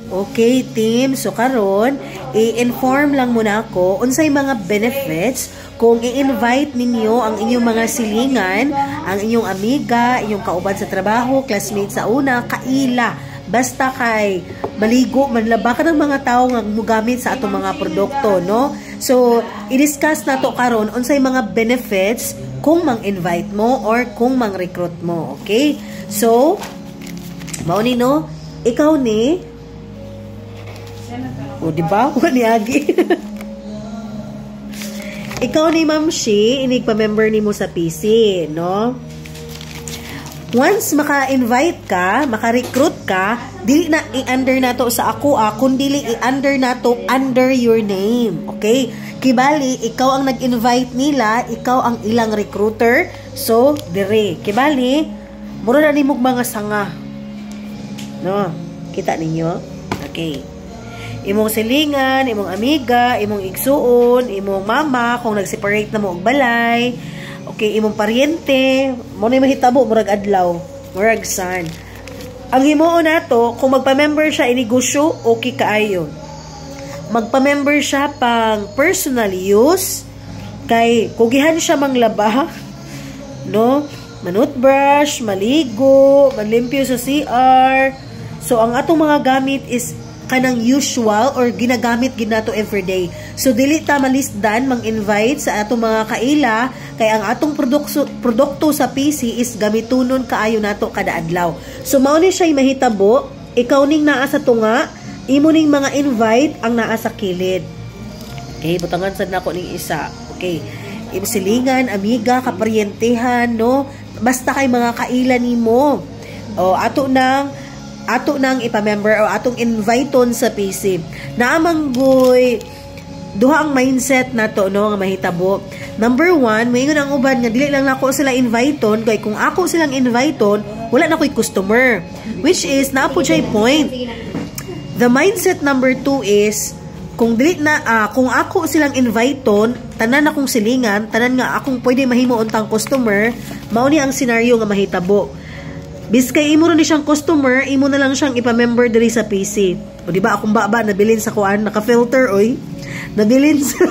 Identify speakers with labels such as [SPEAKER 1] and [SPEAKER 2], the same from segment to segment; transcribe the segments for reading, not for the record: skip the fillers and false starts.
[SPEAKER 1] Okay, team. So, karon i-inform lang muna ako unsay mga benefits kung i-invite ninyo ang inyong mga silingan, ang inyong amiga, inyong kauban sa trabaho, classmates sa una, kaila. Basta kay maligo, manlaba ka ng mga tao nga mugamit sa atong mga produkto, no? So, i-discuss na to karon unsay mga benefits kung mang-invite mo or kung mang-recruit mo. Okay? So, mao ni no, ikaw ni o, diba? Wani agi. Ikaw ni Ma'am Shi, inig-pa-member ni mo sa PC, no? Once maka-invite ka, maka-recruit ka, dili na i-under na to sa ako, kundi i-under na to under your name. Okay? Kibali, ikaw ang nag-invite nila, ikaw ang ilang recruiter. So, dire. Kibali, muro na ni mo mga sanga. No? Kita ninyo? Okay. Imong silingan, imong amiga, imong igsuon, imong mama, kung nag-separate na mo og balay, okay, imong paryente, mo na mahitabo, murag adlaw, murag sun. Ang himuon nato, kung magpa-member siya inegosyo, okay kaayo. Magpa-member siya pang personal use, kay kugihan siya manglaba, no? Manutbrush, maligo, manlimpyo sa CR. So, ang atong mga gamit is kanang usual or ginagamit ginato everyday. So, dili ta malisdan mang-invite sa atong mga kaila kay ang atong produkto sa PC is gamitunon kaayo nato kada adlaw. So, mao ni siya mahitabo, ikaw ning naa sa tunga, imo ning mga invite ang naa sa kilid. Okay, butangan sad nako ning isa. Okay. Silingan, amiga, kaparyentehan, no? Basta kay mga kaila nimo. O ato nang ipa-member o atong inviteon sa PC. Naamanggoy duha ang mindset nato, no, nga mahitabo. Number 1, mayngon ang uban nga dili lang nako sila inviteon kay kung ako silang inviteon, wala na ko'y customer. Which is naapod siya point. The mindset number 2 is kung dili na kung ako silang inviteon, tanan akong silingan, tanan nga akong pwede mahimo untang customer, mao ni ang senaryo nga mahitabo. Biskay imo ron ni siyang customer, imo na lang siyang ipa-member diri sa PC. O di ba akong baba nabilin sa kuan, naka-filter oy. Nabilin sa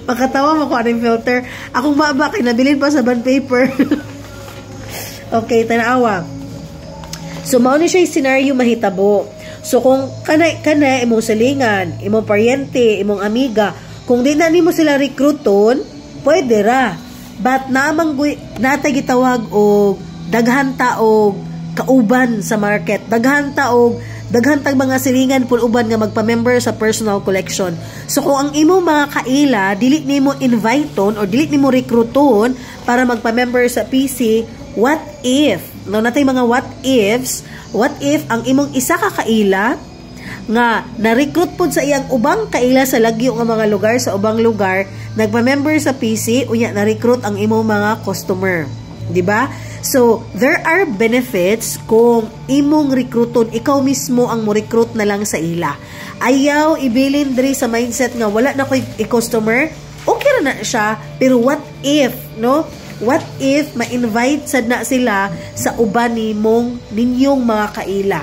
[SPEAKER 1] Makatawa mo kuan yung filter. Akong baba kay nabilin pa sa bond paper. Okay, tanawa. So mao ni siya scenario mahitabo. So kung kana imong silingan, imong paryente, imong amiga, kung di na nimo sila recruiton, pwede ra. But namang natay gitawag og daghan taog kauban sa market, daghan tag mga silingan pul uban nga magpa-member sa personal collection. So kung ang imo mga kaila dili nimo inviteon or dili nimo recruiton para magpa-member sa PC, what if? No, natay mga what ifs. What if ang imong isa ka kaila nga na-recruit pod sa iyang ubang kaila sa lagyo nga mga lugar sa ubang lugar, nagpa-member sa PC, unya na-recruit ang imong mga customer, di ba? So, there are benefits kung imong recruiton, ikaw mismo ang mo-recruit na lang sa ila. Ayaw ibilin diri sa mindset nga wala na ko'y customer, okay na siya, pero what if, no? What if ma-invite sad na sila sa uban ninyong mga kaila?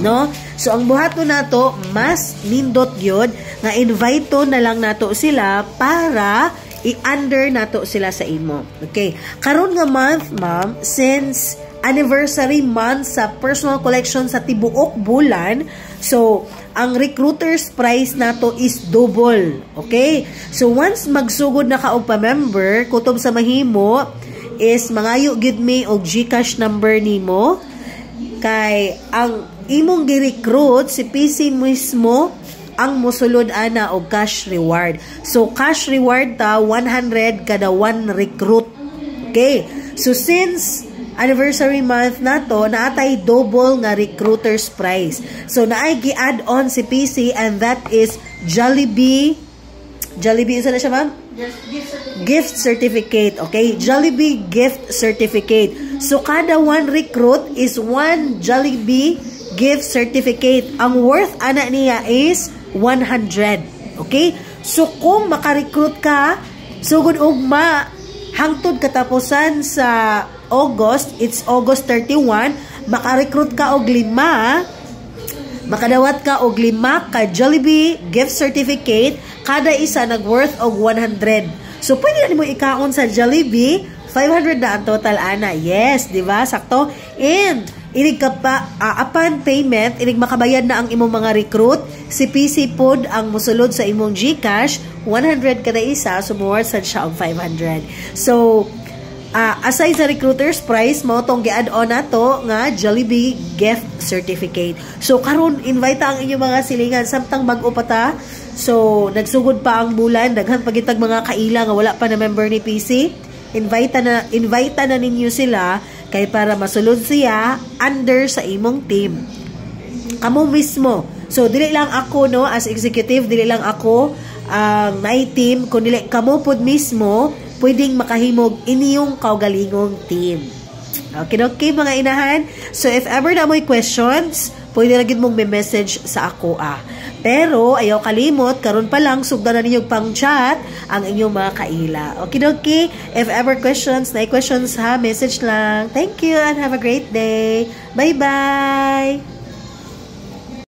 [SPEAKER 1] No? So, ang buhaton nato, mas nindot yun, nga invite na lang nato sila para i-under nato sila sa imo. Okay. Karon nga month, ma'am, since anniversary month sa personal collection sa tibuok bulan, so ang recruiter's price nato is double. Okay? So once magsugod na ka og pa-member, kutob sa mahimo is mangayo gid me og GCash number nimo kay ang imong gi-recruit si PC mismo ang musulod ana og cash reward. So cash reward ta 100 kada one recruit. Okay. So since anniversary month nato, naatay double nga recruiter's price. So naay gi-add on si PC and that is Jollibee. Jollibee isa na siya, ma'am? Gift certificate. Okay? Jollibee gift certificate. So kada one recruit is one Jollibee gift certificate. Ang worth ana niya is 100. Okay? So, kung makarecruit ka, sugod ugma, hangtod katapusan sa August, it's August 31, makarecruit ka og 5, makadawat ka og 5 ka Jollibee gift certificate, kada isa nag-worth og 100. So, pwede na mo ikaon sa Jollibee, 500 na ang total, ana. Yes, di ba? Sakto. And, inig ka pa, upon payment, inig makabayad na ang imong mga recruit, si PC Pod ang musulod sa imong GCash, 100 kada isa, sumuward sad siya og 500. So, aside sa recruiter's price mo, tong gi-add-on na to nga Jollibee gift certificate. So, karon invite ang inyong mga silingan, samtang bag-o pa ta. So, nagsugod pa ang bulan, daghan pagitag mga kaila nga wala pa na member ni PC. Invite na ninyo sila kay para masulod siya under sa imong team. Kamo mismo. So, dili lang ako, no, as executive, dili lang ako ang team, kundi kamo pod mismo, pwedeng makahimog inyong kaugalingong team. Okay, mga inahan. So, if ever na mo'y questions, pwede lagid mong may message sa ako, Pero, ayaw kalimot, karon pa lang, sugdan na ninyong pang chat ang inyong mga kaila. Okay. If ever questions, message lang. Thank you and have a great day. Bye-bye!